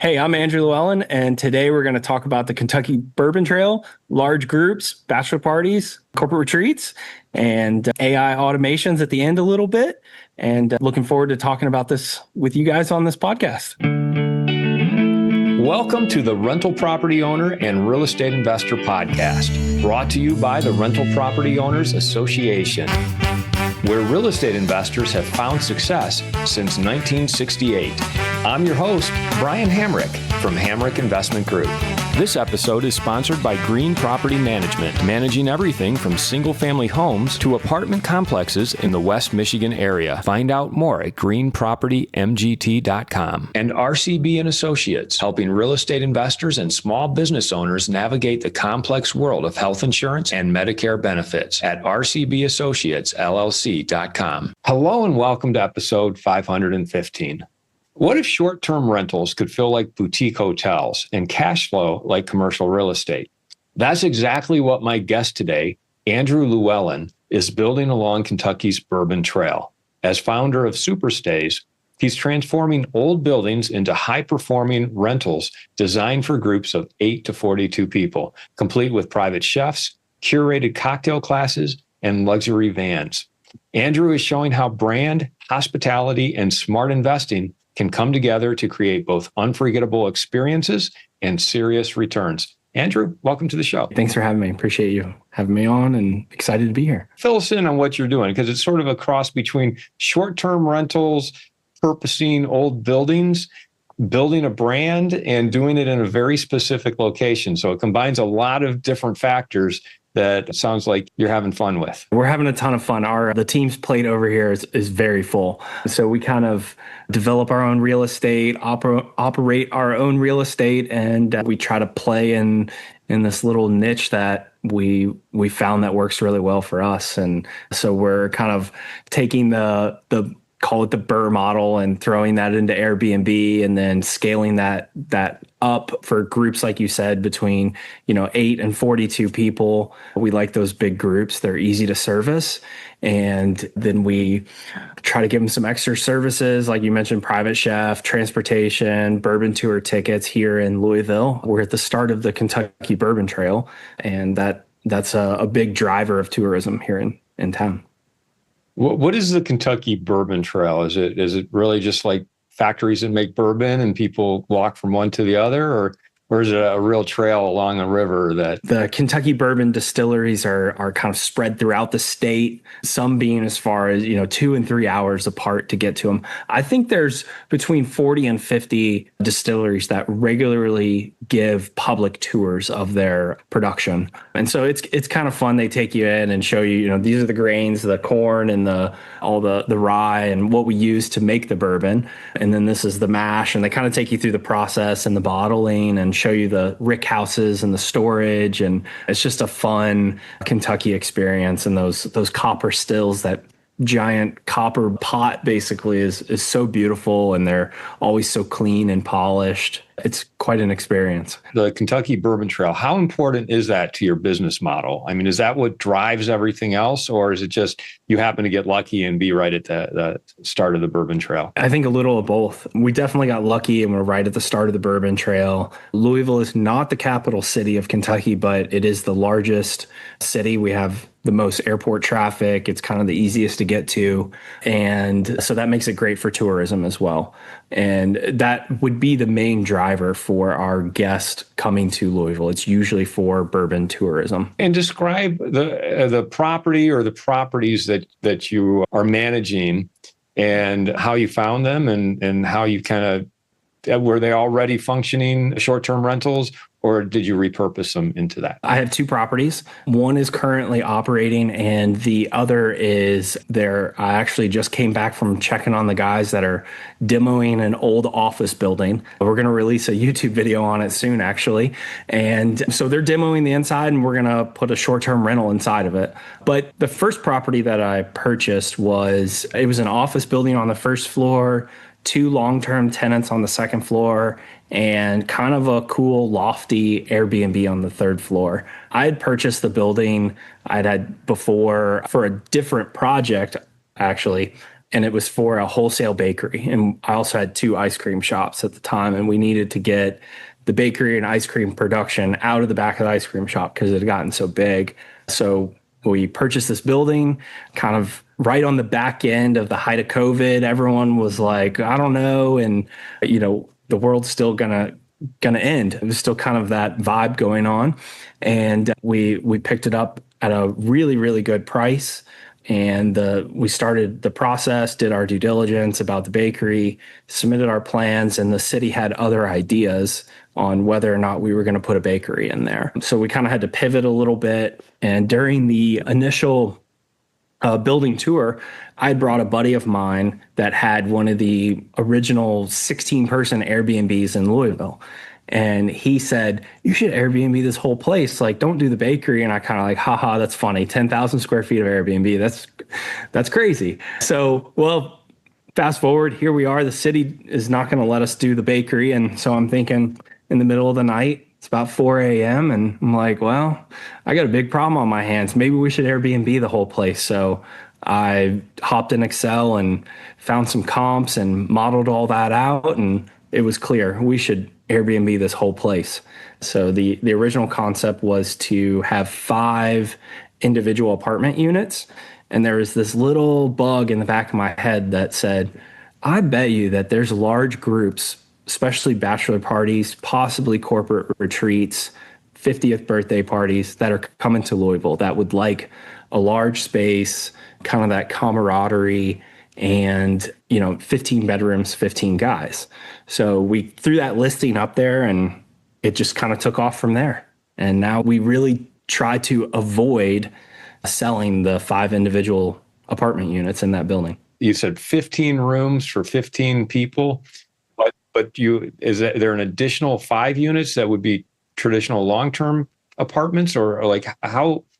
Hey, I'm Andrew Llewellyn, and today we're going to talk about the Kentucky Bourbon Trail, large groups, bachelor parties, corporate retreats, and AI automations at the end a little bit. And looking forward to talking about this with you guys on this podcast. Welcome to the Rental Property Owner and Real Estate Investor Podcast, brought to you by the Rental Property Owners Association, where real estate investors have found success since 1968. I'm your host, Brian Hamrick from Hamrick Investment Group. This episode is sponsored by Green Property Management, managing everything from single-family homes to apartment complexes in the West Michigan area. Find out more at greenpropertymgt.com. And RCB and Associates, helping real estate investors and small business owners navigate the complex world of health insurance and Medicare benefits at rcbassociatesllc.com. Hello and welcome to episode 515. What if short-term rentals could feel like boutique hotels and cash flow like commercial real estate? That's exactly what my guest today, Andrew Llewellyn, is building along Kentucky's Bourbon Trail. As founder of Superstays, he's transforming old buildings into high-performing rentals designed for groups of 8 to 42 people, complete with private chefs, curated cocktail classes, and luxury vans. Andrew is showing how brand, hospitality, and smart investing can come together to create both unforgettable experiences and serious returns. Andrew, welcome to the show. Thanks for having me. Appreciate you having me on and excited to be here. Fill us in on what you're doing, because it's sort of a cross between short-term rentals, purposing old buildings, building a brand, and doing it in a very specific location. So it combines a lot of different factors that sounds like you're having fun with. We're having a ton of fun. The team's plate over here is very full. So we kind of develop our own real estate, operate our own real estate, and we try to play in this little niche that we found that works really well for us. And so we're kind of taking the call it the Burr model and throwing that into Airbnb and then scaling that up for groups, like you said, between 8 and 42 people. We like those big groups. They're easy to service. And then we try to give them some extra services, like you mentioned, private chef, transportation, bourbon tour tickets here in Louisville. We're at the start of the Kentucky Bourbon Trail, and that's a big driver of tourism here in town. What is the Kentucky Bourbon Trail? Is it really just like factories that make bourbon and people walk from one to the other, or is it a real trail along a river that... The Kentucky bourbon distilleries are kind of spread throughout the state, some being as far as 2 and 3 hours apart to get to them. I think there's between 40 and 50 distilleries that regularly give public tours of their production. And so it's kind of fun. They take you in and show you, these are the grains, the corn and all the rye and what we use to make the bourbon. And then this is the mash, and they kind of take you through the process and the bottling and show you the rick houses and the storage. And it's just a fun Kentucky experience. And those copper stills, that giant copper pot basically is so beautiful, and they're always so clean and polished. It's quite an experience. The Kentucky Bourbon Trail, how important is that to your business model? I mean, is that what drives everything else, or is it just you happen to get lucky and be right at the start of the Bourbon Trail? I think a little of both. We definitely got lucky and we're right at the start of the Bourbon Trail. Louisville is not the capital city of Kentucky, but it is the largest city. We have the most airport traffic. It's kind of the easiest to get to. And so that makes it great for tourism as well. And that would be the main driver for our guest coming to Louisville. It's usually for bourbon tourism. And describe the property or the properties that you are managing and how you found them and how you were they already functioning short-term rentals, or did you repurpose them into that? I have 2 properties. One is currently operating, and the other is there. I actually just came back from checking on the guys that are demoing an old office building. We're going to release a YouTube video on it soon, actually. And so they're demoing the inside, and we're going to put a short-term rental inside of it. But the first property that I purchased was an office building on the first floor, 2 long-term tenants on the second floor, and kind of a cool lofty Airbnb on the third floor. I had purchased the building I'd had before for a different project, actually. and it was for a wholesale bakery. And I also had 2 ice cream shops at the time, and we needed to get the bakery and ice cream production out of the back of the ice cream shop because it had gotten so big. So we purchased this building kind of right on the back end of the height of COVID. Everyone was like, I don't know. And, the world's still gonna end. It was still kind of that vibe going on. And we picked it up at a really, really good price. And we started the process, did our due diligence about the bakery, submitted our plans, and the city had other ideas on whether or not we were going to put a bakery in there. So we kind of had to pivot a little bit. And during the initial building tour, I brought a buddy of mine that had one of the original 16-person Airbnbs in Louisville. And he said, you should Airbnb this whole place. Like, don't do the bakery. And I kind of like, haha, that's funny. 10,000 square feet of Airbnb. That's crazy. So, well, fast forward, here we are. The city is not going to let us do the bakery. And so I'm thinking in the middle of the night, it's about 4 a.m. And I'm like, well, I got a big problem on my hands. Maybe we should Airbnb the whole place. So I hopped in Excel and found some comps and modeled all that out. And it was clear we should Airbnb this whole place. So the original concept was to have 5 individual apartment units. And there was this little bug in the back of my head that said, I bet you that there's large groups, especially bachelor parties, possibly corporate retreats, 50th birthday parties that are coming to Louisville that would like a large space, kind of that camaraderie, and 15 bedrooms, 15 guys. So we threw that listing up there and it just kind of took off from there. And now we really try to avoid selling the 5 individual apartment units in that building. You said 15 rooms for 15 people, but is there an additional 5 units that would be traditional long-term apartments, or like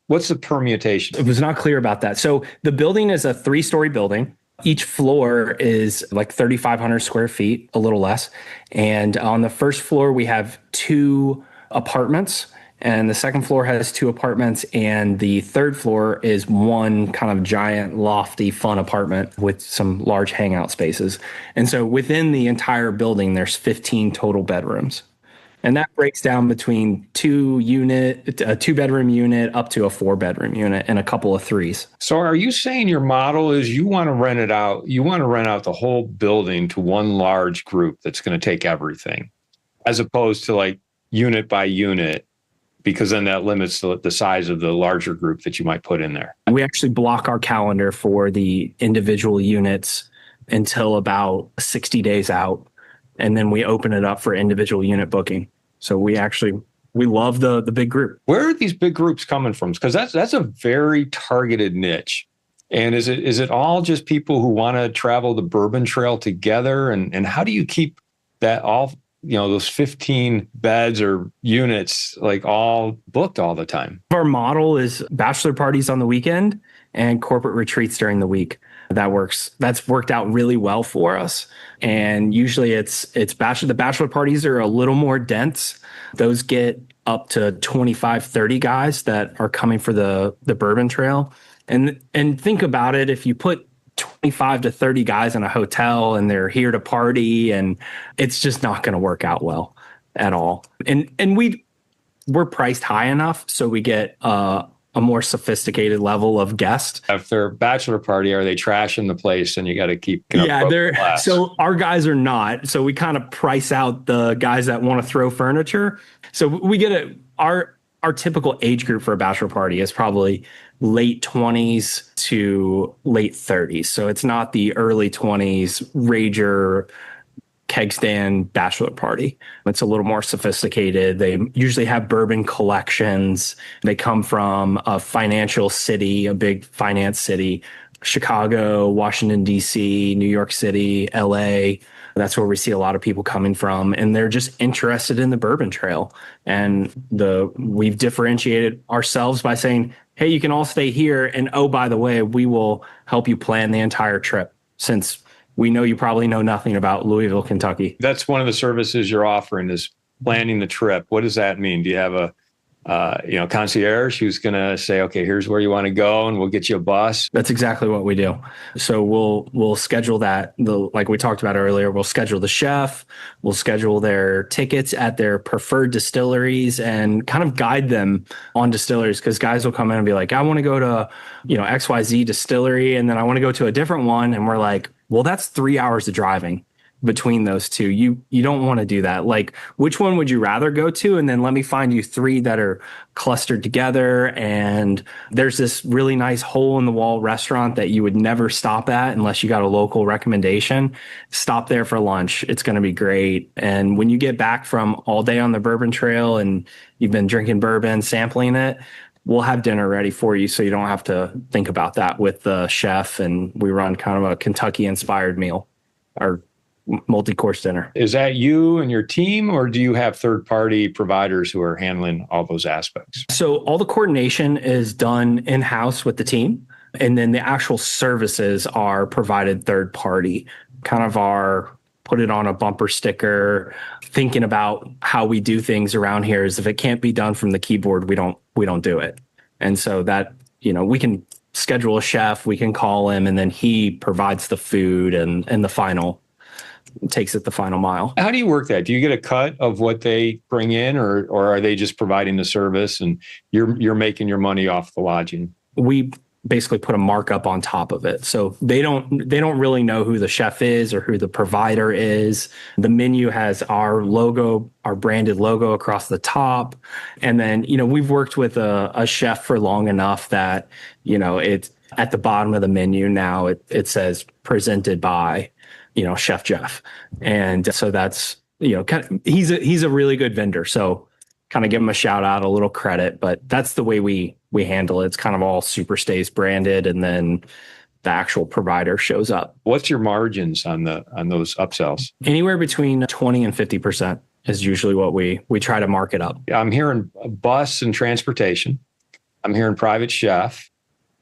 what's the permutation? It was not clear about that. So the building is a 3-story building. Each floor is like 3,500 square feet, a little less. And on the first floor, we have 2 apartments. And the second floor has 2 apartments. And the third floor is one kind of giant, lofty, fun apartment with some large hangout spaces. And so within the entire building, there's 15 total bedrooms. And that breaks down between 2-bedroom unit up to a 4-bedroom unit and a couple of 3s. So are you saying your model is you want to rent it out? You want to rent out the whole building to one large group that's going to take everything, as opposed to like unit by unit, because then that limits the size of the larger group that you might put in there. We actually block our calendar for the individual units until about 60 days out. And then we open it up for individual unit booking. So we love the big group. Where are these big groups coming from? Because that's a very targeted niche. And is it all just people who want to travel the Bourbon Trail together? And how do you keep that all, those 15 beds or units like all booked all the time? Our model is bachelor parties on the weekend and corporate retreats during the week. That works. That's worked out really well for us. And usually it's bachelor. The bachelor parties are a little more dense. Those get up to 25, 30 guys that are coming for the Bourbon Trail. And think about it. If you put 25 to 30 guys in a hotel and they're here to party, and it's just not going to work out well at all. And we're priced high enough so we get a more sophisticated level of guest. If they're a bachelor party, are they trashing the place and you got to keep? So our guys are not. So we kind of price out the guys that want to throw furniture. So we get our typical age group for a bachelor party is probably late 20s to late 30s. So it's not the early 20s rager keg stand bachelor party. It's a little more sophisticated. They usually have bourbon collections. They come from a financial city, a big finance city, Chicago, Washington, D.C., New York City, L.A. That's where we see a lot of people coming from. And they're just interested in the Bourbon Trail. And we've differentiated ourselves by saying, hey, you can all stay here. And oh, by the way, we will help you plan the entire trip, since we know you probably know nothing about Louisville, Kentucky. That's one of the services you're offering, is planning the trip. What does that mean? Do you have concierge who's going to say, okay, here's where you want to go, and we'll get you a bus. That's exactly what we do. So we'll schedule that. Like we talked about earlier, we'll schedule the chef, we'll schedule their tickets at their preferred distilleries and kind of guide them on distilleries, because guys will come in and be like, I want to go to, XYZ distillery, and then I want to go to a different one. And we're like, well, that's 3 hours of driving between those two. You don't want to do that. Like, which one would you rather go to? And then let me find you 3 that are clustered together. And there's this really nice hole in the wall restaurant that you would never stop at unless you got a local recommendation. Stop there for lunch. It's going to be great. And when you get back from all day on the Bourbon Trail and you've been drinking bourbon, sampling it, we'll have dinner ready for you, so you don't have to think about that with the chef. And we run kind of a Kentucky inspired meal, or multi-course dinner. Is that you and your team, or do you have third-party providers who are handling all those aspects? So all the coordination is done in-house with the team, and then the actual services are provided third-party. Kind of our put it on a bumper sticker, thinking about how we do things around here is if it can't be done from the keyboard, we don't do it. And so that, we can schedule a chef, we can call him, and then he provides the food and the final takes it the final mile. How do you work that? Do you get a cut of what they bring in, or are they just providing the service and you're making your money off the lodging? We basically put a markup on top of it. So they don't really know who the chef is or who the provider is. The menu has our logo, our branded logo across the top. And then, we've worked with a chef for long enough that, it's at the bottom of the menu now, it says presented by, Chef Jeff. And so that's, he's a really good vendor. So kind of give him a shout out, a little credit, but that's the way we handle it. It's kind of all Super Stays branded, and then the actual provider shows up. What's your margins on those upsells? Anywhere between 20 and 50% is usually what we try to mark it up. I'm hearing bus and transportation. I'm hearing private chef.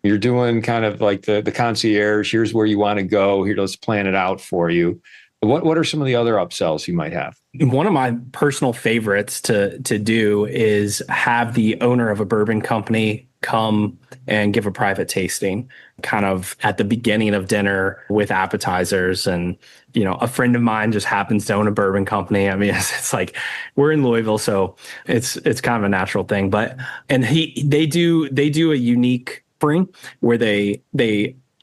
You're doing kind of like the concierge. Here's where you want to go. Here, let's plan it out for you. What are some of the other upsells you might have? One of my personal favorites to do is have the owner of a bourbon company come and give a private tasting kind of at the beginning of dinner with appetizers. And, a friend of mine just happens to own a bourbon company. I mean, it's like we're in Louisville, so it's kind of a natural thing. And they do a unique offering where they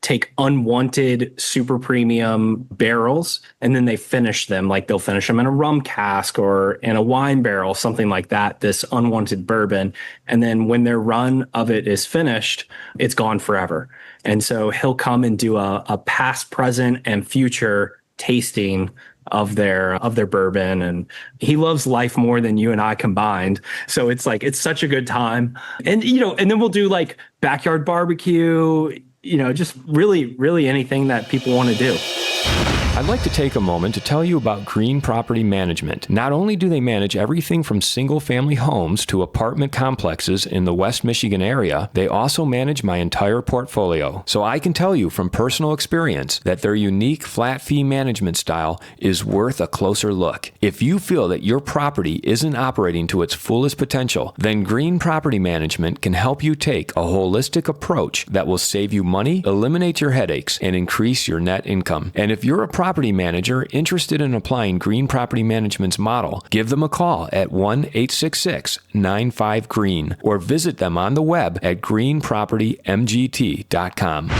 take unwanted super premium barrels and then they finish them. Like they'll finish them in a rum cask or in a wine barrel, something like that, this unwanted bourbon. And then when their run of it is finished, it's gone forever. And so he'll come and do a past, present, and future tasting of their bourbon. And he loves life more than you and I combined. So it's such a good time. And, and then we'll do like backyard barbecue, just really, really anything that people want to do. I'd like to take a moment to tell you about Green Property Management. Not only do they manage everything from single-family homes to apartment complexes in the West Michigan area, they also manage my entire portfolio. So I can tell you from personal experience that their unique flat fee management style is worth a closer look. If you feel that your property isn't operating to its fullest potential, then Green Property Management can help you take a holistic approach that will save you money, eliminate your headaches, and increase your net income. And if you're a property manager interested in applying Green Property Management's model, give them a call at 1-866-95-GREEN or visit them on the web at greenpropertymgt.com.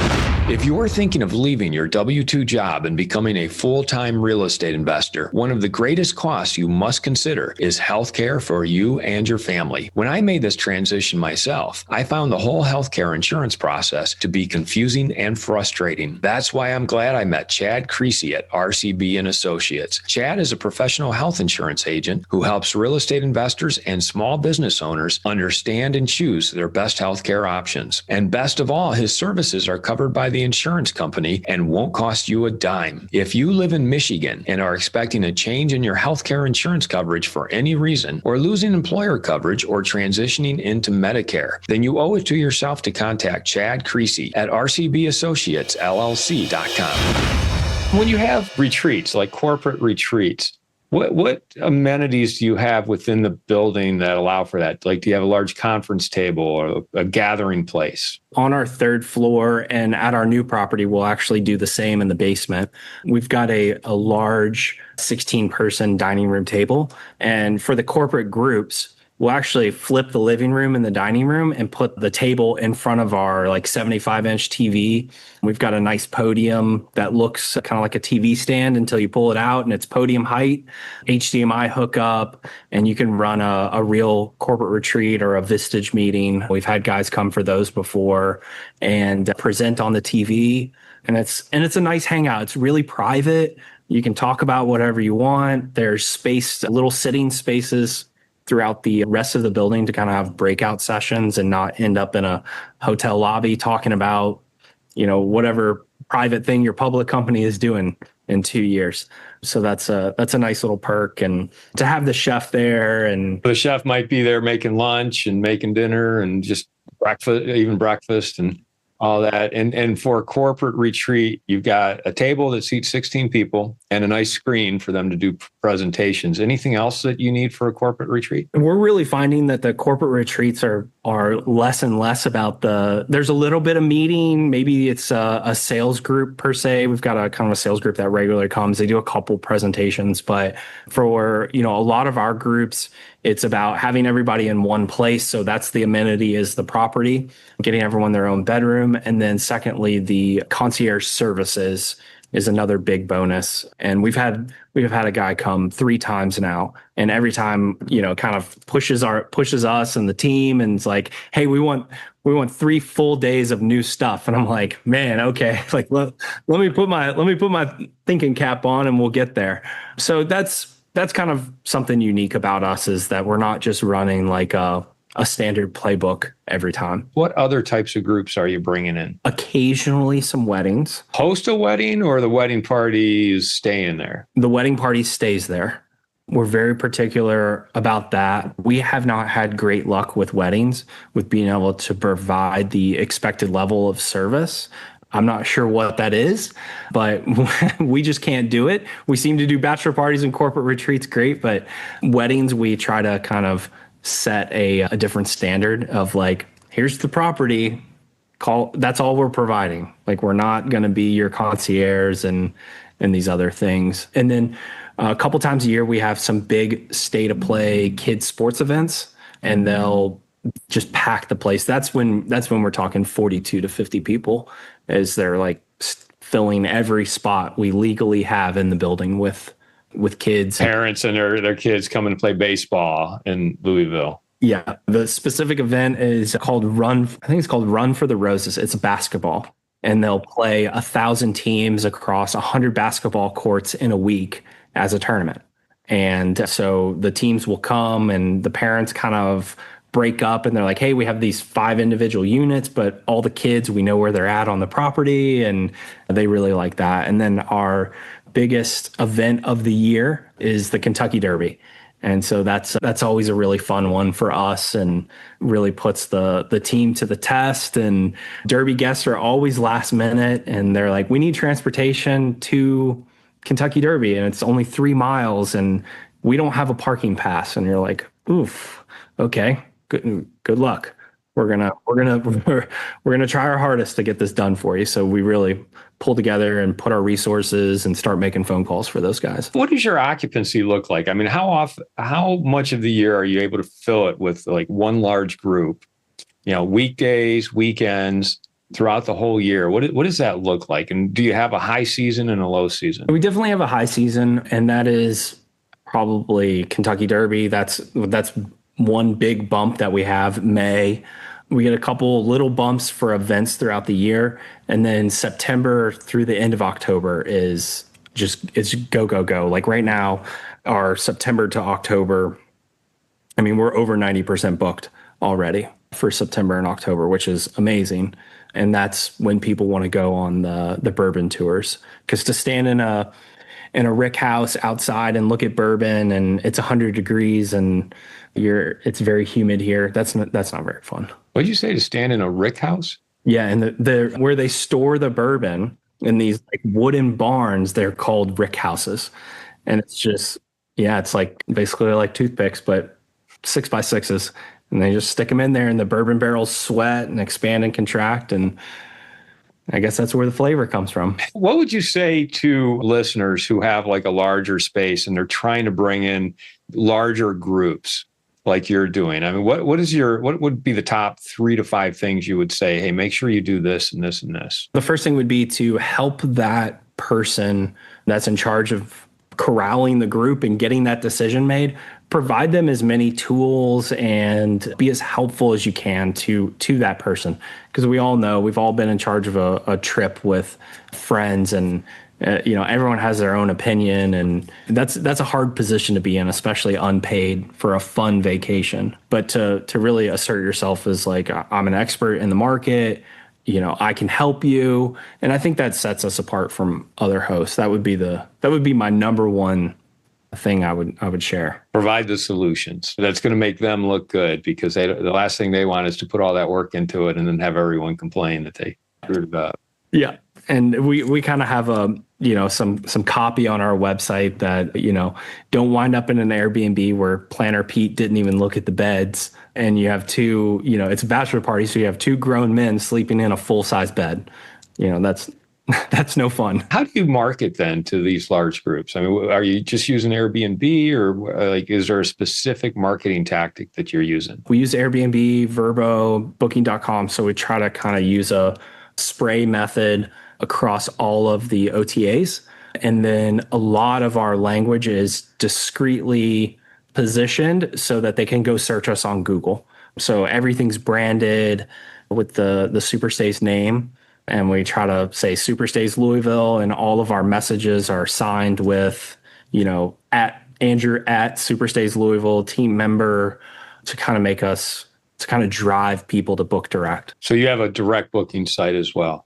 If you're thinking of leaving your W-2 job and becoming a full-time real estate investor, one of the greatest costs you must consider is healthcare for you and your family. When I made this transition myself, I found the whole healthcare insurance process to be confusing and frustrating. That's why I'm glad I met Chad Creasy at RCB & Associates. Chad is a professional health insurance agent who helps real estate investors and small business owners understand and choose their best healthcare options. And best of all, his services are covered by the insurance company and won't cost you a dime. If you live in Michigan and are expecting a change in your healthcare insurance coverage for any reason, or losing employer coverage or transitioning into Medicare, then you owe it to yourself to contact Chad Creasy at rcbassociatesllc.com. When you have retreats, like corporate retreats, What amenities do you have within the building that allow for that? Like, do you have a large conference table or a gathering place? On our third floor and at our new property, we'll actually do the same in the basement. We've got a large 16-person dining room table. And for the corporate groups, we'll actually flip the living room and the dining room and put the table in front of our like 75-inch TV. We've got a nice podium that looks kind of like a TV stand until you pull it out, and it's podium height, HDMI hookup, and you can run a real corporate retreat or a Vistage meeting. We've had guys come for those before and present on the TV. And it's a nice hangout. It's really private. You can talk about whatever you want. There's space, little sitting spaces throughout the rest of the building to kind of have breakout sessions and not end up in a hotel lobby talking about, whatever private thing your public company is doing in 2 years. So that's a nice little perk. And to have the chef there, and The chef might be there making lunch and making dinner and just breakfast and all that. And for a corporate retreat, you've got a table that seats 16 people and a nice screen for them to do presentations. Anything else that you need for a corporate retreat? we're really finding that the corporate retreats are less and less about there's a little bit of meeting. Maybe it's a sales group per se. We've got a kind of a sales group that regularly comes. They do a couple presentations, but for, a lot of our groups, it's about having everybody in one place. So that's the amenity is the property, getting everyone their own bedroom. And then secondly, the concierge services is another big bonus. And we've had a guy come 3 times now, and every time, kind of pushes us and the team, and it's like, hey, we want 3 full days of new stuff. And I'm like, man, okay, like let me put my thinking cap on and we'll get there. So that's kind of something unique about us, is that we're not just running like a standard playbook every time. What other types of groups are you bringing in? Occasionally some weddings. Host a wedding, or the wedding party is staying there? The wedding party stays there. We're very particular about that. We have not had great luck with weddings, with being able to provide the expected level of service. I'm not sure what that is, but we just can't do it. We seem to do bachelor parties and corporate retreats great, but weddings, we try to kind of set a different standard of like, here's the property, that's all we're providing. Like, we're not going to be your concierge and these other things. And then a couple times a year, we have some big state of play kids sports events, and they'll just pack the place. That's when we're talking 42 to 50 people, as they're like filling every spot we legally have in the building with kids. Parents and their kids coming to play baseball in Louisville. Yeah. The specific event is called Run. I think it's called Run for the Roses. It's basketball, and they'll play 1,000 teams across 100 basketball courts in a week as a tournament. And so the teams will come, and the parents kind of break up, and they're like, hey, we have these 5 individual units, but all the kids, we know where they're at on the property, and they really like that. And then our biggest event of the year is the Kentucky Derby. And so that's always a really fun one for us, and really puts the team to the test. And Derby guests are always last minute, and they're like, we need transportation to Kentucky Derby, and it's only 3 miles, and we don't have a parking pass. And you're like, oof, okay, good luck. We're gonna try our hardest to get this done for you. So we really pull together and put our resources and start making phone calls for those guys. What does your occupancy look like? I mean, how much of the year are you able to fill it with like one large group? Weekdays, weekends, throughout the whole year. What does that look like? And do you have a high season and a low season? We definitely have a high season, and that is probably Kentucky Derby. That's one big bump that we have. May. We get a couple little bumps for events throughout the year. And then September through the end of October it's go, go, go. Like right now, our September to October, I mean, we're over 90% booked already for September and October, which is amazing. And that's when people want to go on the bourbon tours. Because to stand in a rick house outside and look at bourbon, and it's 100 degrees and it's very humid here, that's not very fun. What'd you say, to stand in a rick house? Yeah, and the where they store the bourbon in these like wooden barns, they're called rick houses. And it's just Yeah, it's like basically like toothpicks, but 6x6s. And they just stick them in there and the bourbon barrels sweat and expand and contract. And I guess that's where the flavor comes from. What would you say to listeners who have like a larger space and they're trying to bring in larger groups like you're doing? I mean, what would be the top 3 to 5 things you would say, hey, make sure you do this and this and this? The first thing would be to help that person that's in charge of corralling the group and getting that decision made. Provide them as many tools and be as helpful as you can to that person. Because we all know we've all been in charge of a trip with friends, and everyone has their own opinion, and that's a hard position to be in, especially unpaid for a fun vacation. But to really assert yourself as like, I'm an expert in the market, I can help you. And I think that sets us apart from other hosts. That would be my number one thing I would share. Provide the solutions. That's going to make them look good, because the last thing they want is to put all that work into it and then have everyone complain that they screwed it up. Yeah. And we kind of have some copy on our website that, don't wind up in an Airbnb where Planner Pete didn't even look at the beds, and you have two, it's a bachelor party, so you have 2 grown men sleeping in a full-size bed. That's no fun. How do you market then to these large groups? I mean, are you just using Airbnb, or is there a specific marketing tactic that you're using? We use Airbnb, Vrbo, Booking.com. So we try to kind of use a spray method across all of the OTAs. And then a lot of our language is discreetly positioned so that they can go search us on Google. So everything's branded with the Superstays name. And we try to say Superstays Louisville, and all of our messages are signed with, at Andrew at Superstays Louisville, team member, to kind of make us, to kind of drive people to book direct. So you have a direct booking site as well.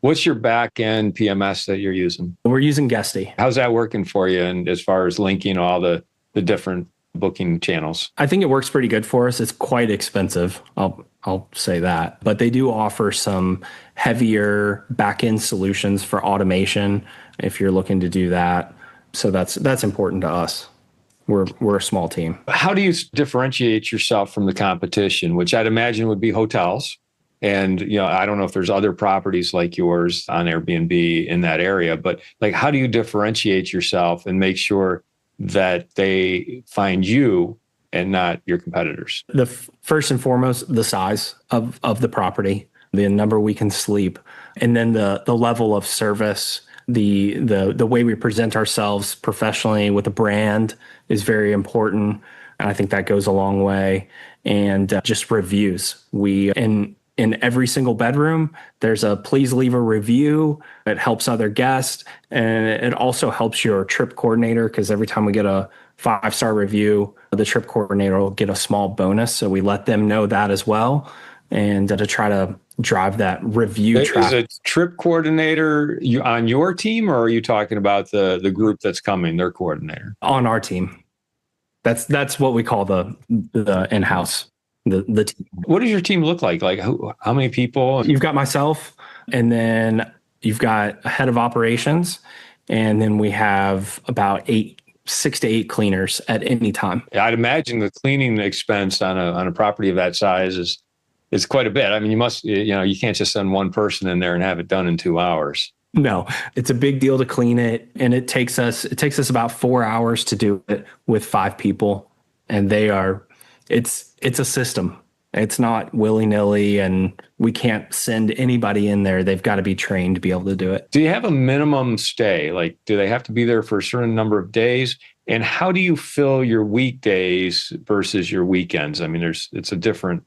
What's your back end PMS that you're using? We're using Guesty. How's that working for you? And as far as linking all the different booking channels? I think it works pretty good for us. It's quite expensive. I'll say that, but they do offer some heavier back-end solutions for automation if you're looking to do that. So that's important to us. We're a small team. How do you differentiate yourself from the competition, which I'd imagine would be hotels? And, I don't know if there's other properties like yours on Airbnb in that area, but like, how do you differentiate yourself and make sure that they find you and not your competitors? The first and foremost, the size of the property, the number we can sleep, and then the level of service, the way we present ourselves professionally with a brand is very important. And I think that goes a long way. And just reviews. We in every single bedroom, there's a please leave a review. It helps other guests. And it also helps your trip coordinator, because every time we get a 5-star review, the trip coordinator will get a small bonus. So we let them know that as well. And to try to drive that review traffic. Is a trip coordinator on your team, or are you talking about the group that's coming, their coordinator? On our team. That's what we call the in-house. The team. What does your team look like? Like how many people? You've got myself, and then you've got a head of operations, and then we have about 6 to 8 cleaners at any time. I'd imagine the cleaning expense on a property of that size is quite a bit. I mean, you can't just send one person in there and have it done in 2 hours. No, it's a big deal to clean it, and it takes us about 4 hours to do it with 5 people, and it's a system. It's not willy-nilly, and we can't send anybody in there. They've got to be trained to be able to do it. Do you have a minimum stay? Like, do they have to be there for a certain number of days? And how do you fill your weekdays versus your weekends? I mean, it's a different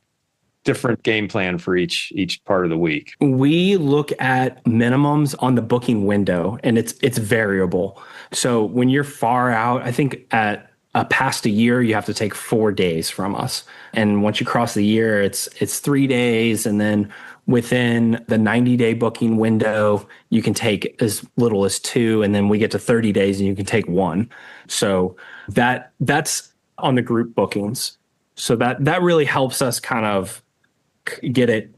game plan for each part of the week. We look at minimums on the booking window, and it's variable. So when you're far out, I think at past a year, you have to take 4 days from us. And once you cross the year, it's 3 days. And then within the 90-day booking window, you can take as little as 2. And then we get to 30 days and you can take 1. So that's on the group bookings. So that really helps us kind of get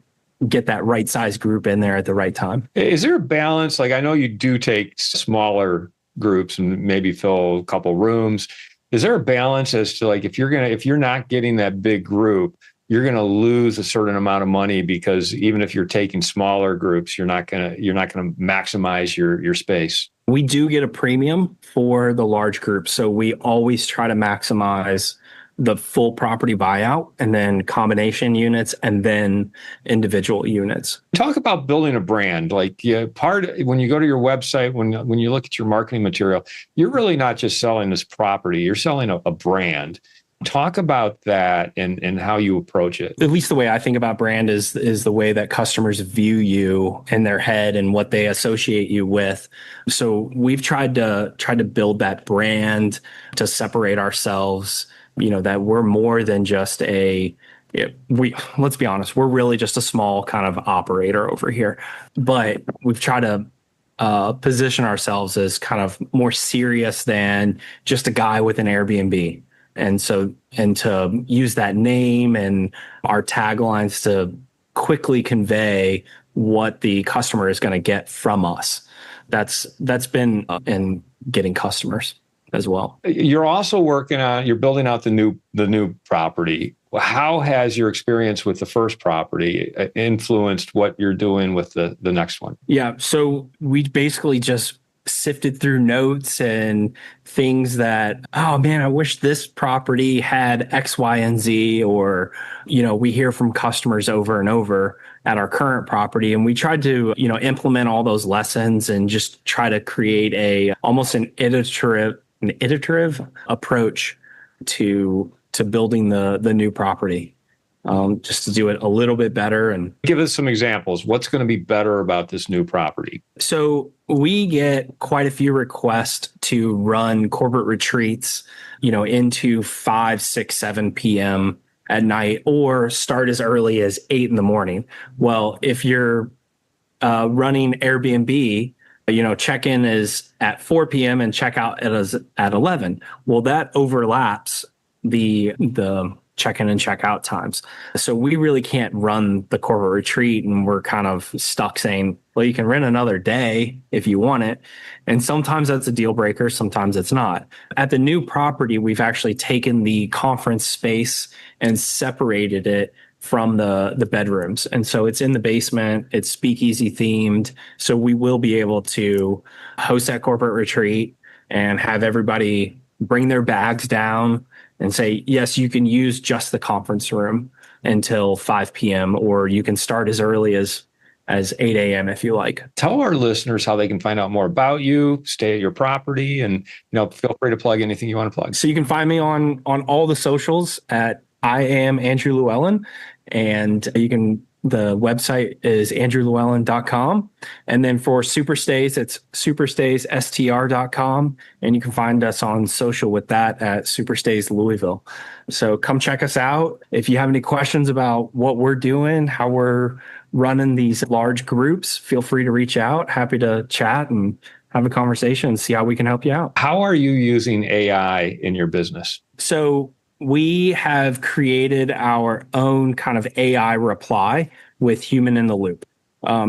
that right size group in there at the right time. Is there a balance? Like, I know you do take smaller groups and maybe fill a couple rooms. Is there a balance as to like, if you're not getting that big group, you're going to lose a certain amount of money, because even if you're taking smaller groups, you're not going to maximize your space? We do get a premium for the large groups. So we always try to maximize the full property buyout, and then combination units, and then individual units. Talk about building a brand. Like, when you go to your website, when you look at your marketing material, you're really not just selling this property, you're selling a brand. Talk about that and how you approach it. At least the way I think about brand is the way that customers view you in their head and what they associate you with. So we've tried to build that brand to separate ourselves, that we're more than just let's be honest, we're really just a small kind of operator over here. But we've tried to position ourselves as kind of more serious than just a guy with an Airbnb. And to use that name and our taglines to quickly convey what the customer is going to get from us. That's been in getting customers as well. You're also you're building out the new property. How has your experience with the first property influenced what you're doing with the next one? Yeah. So we basically just sifted through notes and things that, oh man, I wish this property had X, Y, and Z, or, we hear from customers over and over at our current property. And we tried to, implement all those lessons and just try to create almost an iterative approach to building the new property. Just to do it a little bit better. And give us some examples. What's going to be better about this new property? So we get quite a few requests to run corporate retreats, into 5, 6, 7 p.m. at night, or start as early as 8 in the morning. Well, if you're running Airbnb, check-in is at 4 p.m. and check-out is at 11. Well, that overlaps the check-in and check-out times. So we really can't run the corporate retreat, and we're kind of stuck saying, well, you can rent another day if you want it. And sometimes that's a deal breaker, sometimes it's not. At the new property, we've actually taken the conference space and separated it from the bedrooms. And so it's in the basement, it's speakeasy themed. So we will be able to host that corporate retreat and have everybody bring their bags down and say, yes, you can use just the conference room until 5 p.m., or you can start as early as 8 a.m. if you like. Tell our listeners how they can find out more about you, stay at your property, and feel free to plug anything you want to plug. So you can find me on all the socials at I am Andrew Llewellyn, and the website is andrewllewellyn.com. And then for Superstays, it's superstaysstr.com. And you can find us on social with that at Superstays Louisville. So come check us out. If you have any questions about what we're doing, how we're running these large groups, feel free to reach out. Happy to chat and have a conversation and see how we can help you out. How are you using AI in your business? So we have created our own kind of AI reply with human in the loop.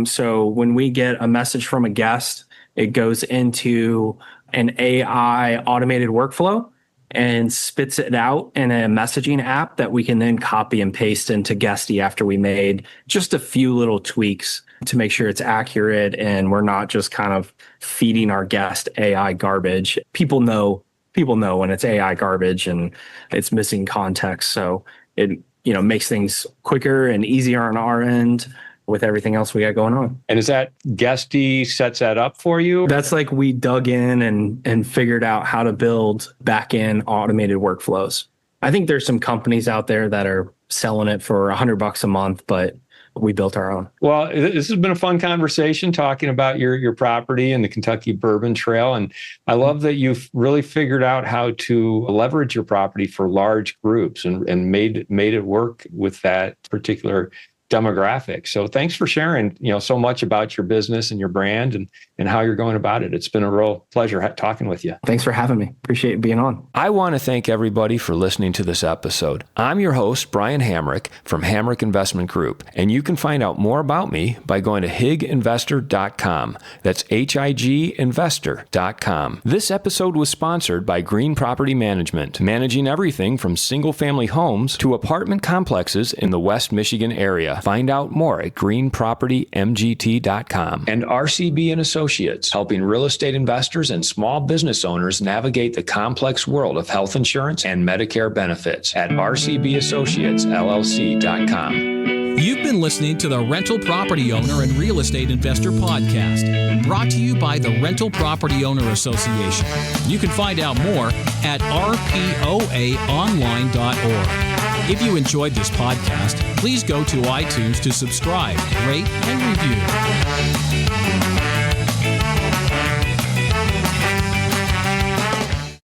So when we get a message from a guest, it goes into an AI automated workflow and spits it out in a messaging app that we can then copy and paste into Guesty after we made just a few little tweaks to make sure it's accurate and we're not just kind of feeding our guest AI garbage. People know when it's AI garbage and it's missing context. So it, makes things quicker and easier on our end with everything else we got going on. And is that Guesty sets that up for you? That's like we dug in and figured out how to build back-end automated workflows. I think there's some companies out there that are selling it for $100 a month, but we built our own. Well, this has been a fun conversation talking about your property and the Kentucky Bourbon Trail. And I love that you've really figured out how to leverage your property for large groups and made it work with that particular demographic. So thanks for sharing, so much about your business and your brand and how you're going about it. It's been a real pleasure talking with you. Thanks for having me. Appreciate being on. I want to thank everybody for listening to this episode. I'm your host, Brian Hamrick from Hamrick Investment Group, and you can find out more about me by going to higinvestor.com. That's higinvestor.com. This episode was sponsored by Green Property Management, managing everything from single-family homes to apartment complexes in the West Michigan area. Find out more at greenpropertymgt.com. And RCB & Associates, helping real estate investors and small business owners navigate the complex world of health insurance and Medicare benefits at rcbassociatesllc.com. You've been listening to the Rental Property Owner and Real Estate Investor Podcast, brought to you by the Rental Property Owner Association. You can find out more at rpoaonline.org. If you enjoyed this podcast, please go to iTunes to subscribe, rate, and review.